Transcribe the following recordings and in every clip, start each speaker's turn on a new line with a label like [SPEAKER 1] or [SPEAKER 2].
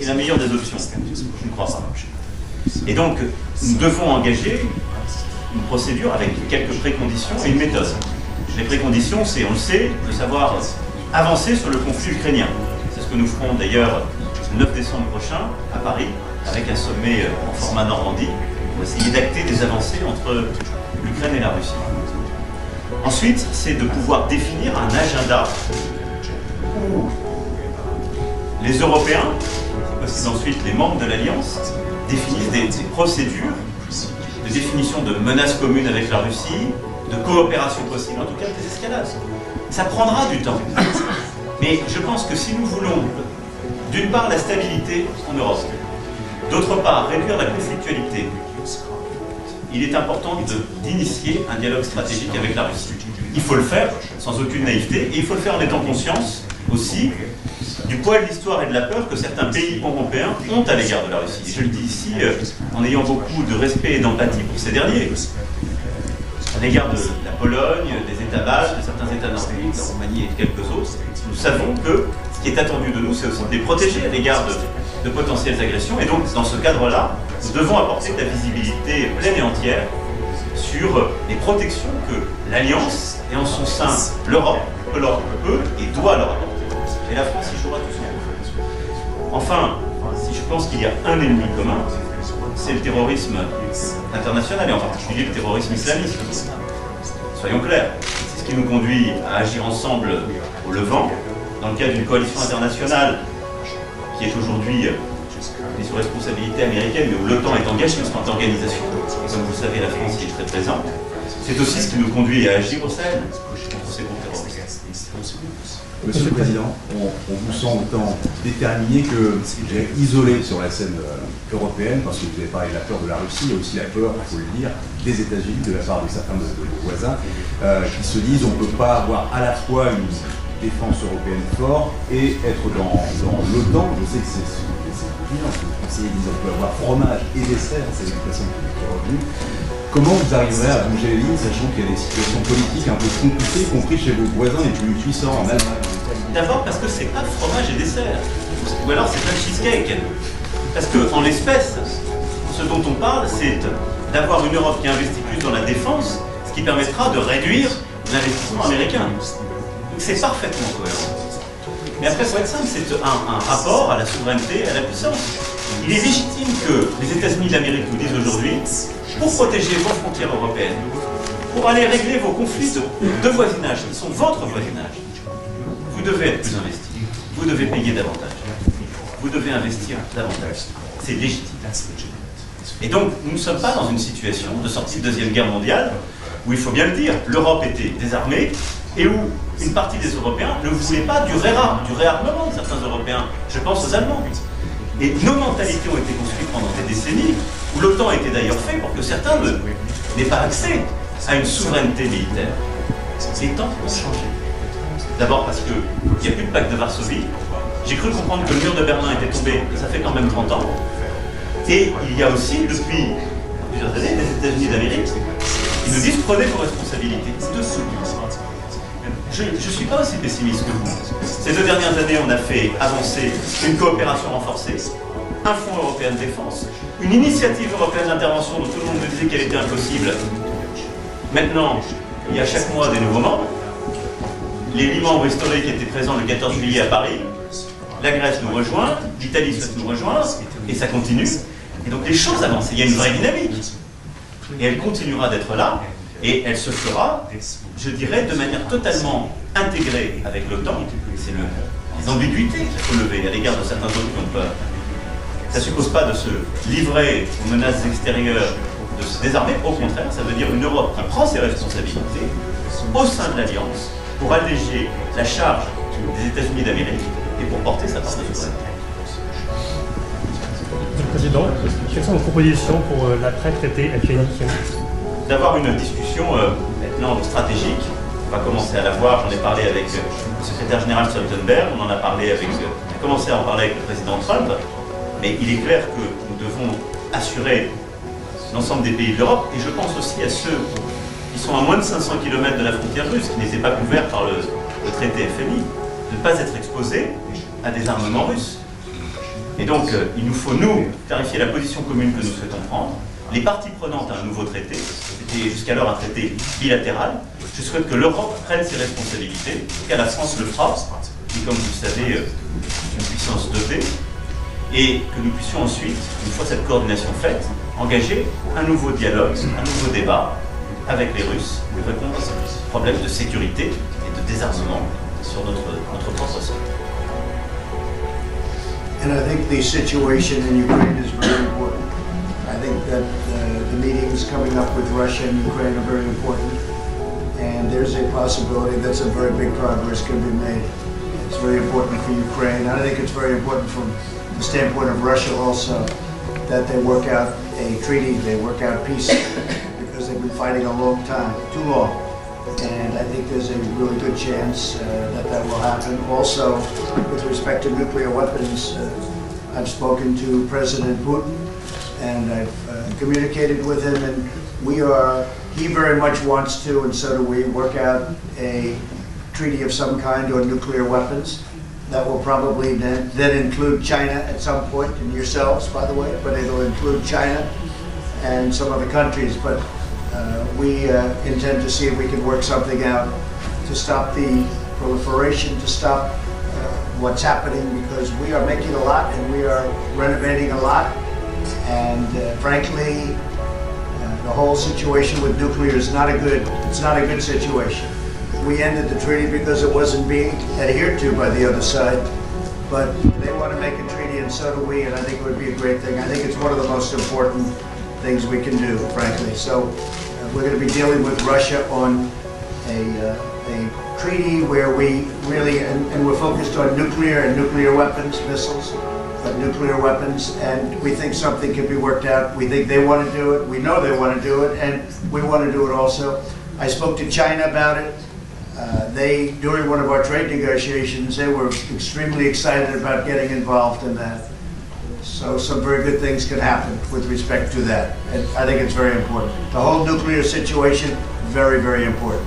[SPEAKER 1] est la meilleure des options. Je ne crois pas. Et donc, nous devons engager une procédure avec quelques préconditions et une méthode. Les préconditions, c'est, on le sait, de savoir avancer sur le conflit ukrainien. C'est ce que nous ferons d'ailleurs le 9 décembre prochain à Paris, avec un sommet en format Normandie, pour essayer d'acter des avancées entre l'Ukraine et la Russie. Ensuite, c'est de pouvoir définir un agenda où les Européens, et aussi ensuite les membres de l'Alliance, définissent des procédures de définition de menaces communes avec la Russie, de coopération possible, en tout cas de désescalade. Ça prendra du temps. Mais je pense que si nous voulons, d'une part, la stabilité en Europe, d'autre part, réduire la conflictualité, il est important d'initier un dialogue stratégique avec la Russie. Il faut le faire sans aucune naïveté, et il faut le faire en étant conscience aussi du poids de l'histoire et de la peur que certains pays européens ont à l'égard de la Russie. Et je le dis ici en ayant beaucoup de respect et d'empathie pour ces derniers. À l'égard de la Pologne, des États baltes, de certains États nordiques, de la Roumanie et de quelques autres, nous savons que ce qui est attendu de nous, c'est aussi de les protéger à l'égard de potentielles agressions. Et donc, dans ce cadre-là, nous devons apporter de la visibilité pleine et entière sur les protections que l'Alliance et en son sein l'Europe peut et doit leur apporter. Et la France y jouera tout son rôle. Enfin, si je pense qu'il y a un ennemi commun, c'est le terrorisme international, et en particulier le terrorisme islamiste. Soyons clairs, c'est ce qui nous conduit à agir ensemble au Levant, dans le cadre d'une coalition internationale qui est aujourd'hui sous responsabilité américaine, mais où l'OTAN est engagée en tant qu'organisation. Et comme vous le savez, la France y est très présente. C'est aussi ce qui nous conduit à agir au Sahel contre ces groupes terroristes.
[SPEAKER 2] Monsieur le Président, on vous sent autant déterminé que isolé sur la scène européenne, parce que vous avez parlé de la peur de la Russie, il y a aussi la peur, il faut le dire, des États-Unis, de la part de certains de vos voisins, qui se disent on ne peut pas avoir à la fois une défense européenne forte et être dans l'OTAN. Je sais que c'est opinion, parce que les conseillers disent on peut avoir fromage et dessert, c'est l'expression qui est revenue. Comment vous arriverez à bouger les lignes, sachant qu'il y a des situations politiques un peu compliquées, y compris chez vos voisins les plus puissants en Allemagne?
[SPEAKER 1] D'abord parce que c'est pas fromage et dessert, ou alors c'est un cheesecake. Parce qu'en l'espèce, ce dont on parle, c'est d'avoir une Europe qui investit plus dans la défense, ce qui permettra de réduire l'investissement américain. Donc c'est parfaitement cohérent. Mais après, pour être simple, c'est un rapport à la souveraineté, à la puissance. Il est légitime que les États-Unis d'Amérique nous disent aujourd'hui, pour protéger vos frontières européennes, pour aller régler vos conflits de voisinage, qui sont votre voisinage, vous devez être plus investi, vous devez payer davantage, vous devez investir davantage. C'est légitime. Et donc, nous ne sommes pas dans une situation de sortie de Deuxième Guerre mondiale, où il faut bien le dire, l'Europe était désarmée, et où une partie des Européens ne voulait pas du réarmement de certains Européens. Je pense aux Allemands. Et nos mentalités ont été construites pendant des décennies, où l'OTAN était d'ailleurs fait pour que certains n'aient pas accès à une souveraineté militaire. Les temps ont changé. D'abord parce qu'il n'y a plus de pacte de Varsovie. J'ai cru comprendre que le mur de Berlin était tombé, et ça fait quand même 30 ans. Et il y a aussi, depuis plusieurs années, les États-Unis d'Amérique qui nous disent prenez vos responsabilités. Je ne suis pas aussi pessimiste que vous. Ces 2 dernières années, on a fait avancer une coopération renforcée, un fonds européen de défense, une initiative européenne d'intervention dont tout le monde me disait qu'elle était impossible. Maintenant, il y a chaque mois des nouveaux membres. Les 8 membres historiques étaient présents le 14 juillet à Paris. La Grèce nous rejoint, l'Italie souhaite nous rejoindre, et ça continue. Et donc les choses avancent, il y a une vraie dynamique. Et elle continuera d'être là, et elle se fera, je dirais, de manière totalement intégrée avec l'OTAN. C'est les ambiguïtés qu'il faut lever à l'égard de certains autres qui ont peur. Ça ne suppose pas de se livrer aux menaces extérieures, de se désarmer. Au contraire, ça veut dire une Europe qui prend ses responsabilités au sein de l'Alliance pour alléger la charge des États-Unis d'Amérique et pour porter sa part de souveraineté.
[SPEAKER 3] Monsieur le Président, quelles sont vos propositions pour l'après-traité FNI?
[SPEAKER 1] D'avoir une discussion maintenant stratégique. On va commencer à la voir. J'en ai parlé avec le secrétaire général Stoltenberg, on en a parlé avec, on a commencé à en parler avec le président Trump, mais il est clair que nous devons assurer l'ensemble des pays de l'Europe, et je pense aussi à ceux qui sont à moins de 500 km de la frontière russe, qui n'étaient pas couverts par le traité FNI, de ne pas être exposés à des armements russes. Et donc, il nous faut, nous, clarifier la position commune que nous souhaitons prendre. Les parties prenantes à un nouveau traité, c'était jusqu'alors un traité bilatéral. Je souhaite que l'Europe prenne ses responsabilités, qu'à la France le fera, qui est, comme vous le savez, une puissance dotée, et que nous puissions ensuite, une fois cette coordination faite, engager un nouveau dialogue, un nouveau débat avec les Russes pour répondre à ces problèmes de sécurité et de désarmement sur notre propre sol.
[SPEAKER 4] And I think the situation in Ukraine is very important. I think that the meetings coming up with Russia and Ukraine are very important. And there's a possibility that some very big progress can be made. It's very important for Ukraine. I think it's very important from the standpoint of Russia also that they work out a treaty, they work out peace, because they've been fighting a long time, too long. And I think there's a really good chance that will happen. Also, with respect to nuclear weapons, I've spoken to President Putin, and I've communicated with him, and he very much wants to, and so do we, work out a treaty of some kind on nuclear weapons. That will probably then include China at some point, and yourselves, by the way, but it'll include China and some other countries. But we intend to see if we can work something out to stop the proliferation, to stop what's happening, because we are making a lot and we are renovating a lot. And frankly, the whole situation with nuclear is not a good situation. We ended the treaty because it wasn't being adhered to by the other side, but they want to make a treaty, and so do we, and I think it would be a great thing. I think it's one of the most important things we can do, frankly. So we're going to be dealing with Russia on a treaty where we really, and we're focused on nuclear and nuclear weapons, missiles, but nuclear weapons, and we think something can be worked out. We think they want to do it. We know they want to do it, and we want to do it also. I spoke to China about it. During one of our trade negotiations, they were extremely excited about getting involved in that. So some very good things can happen with respect to that. And I think it's very important. The whole nuclear situation, very, very important.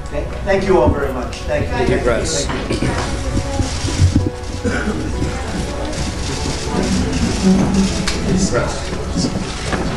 [SPEAKER 4] Okay. Thank you all very much. Thank you.
[SPEAKER 5] Thank you, Press.
[SPEAKER 4] Thank you.
[SPEAKER 5] Press.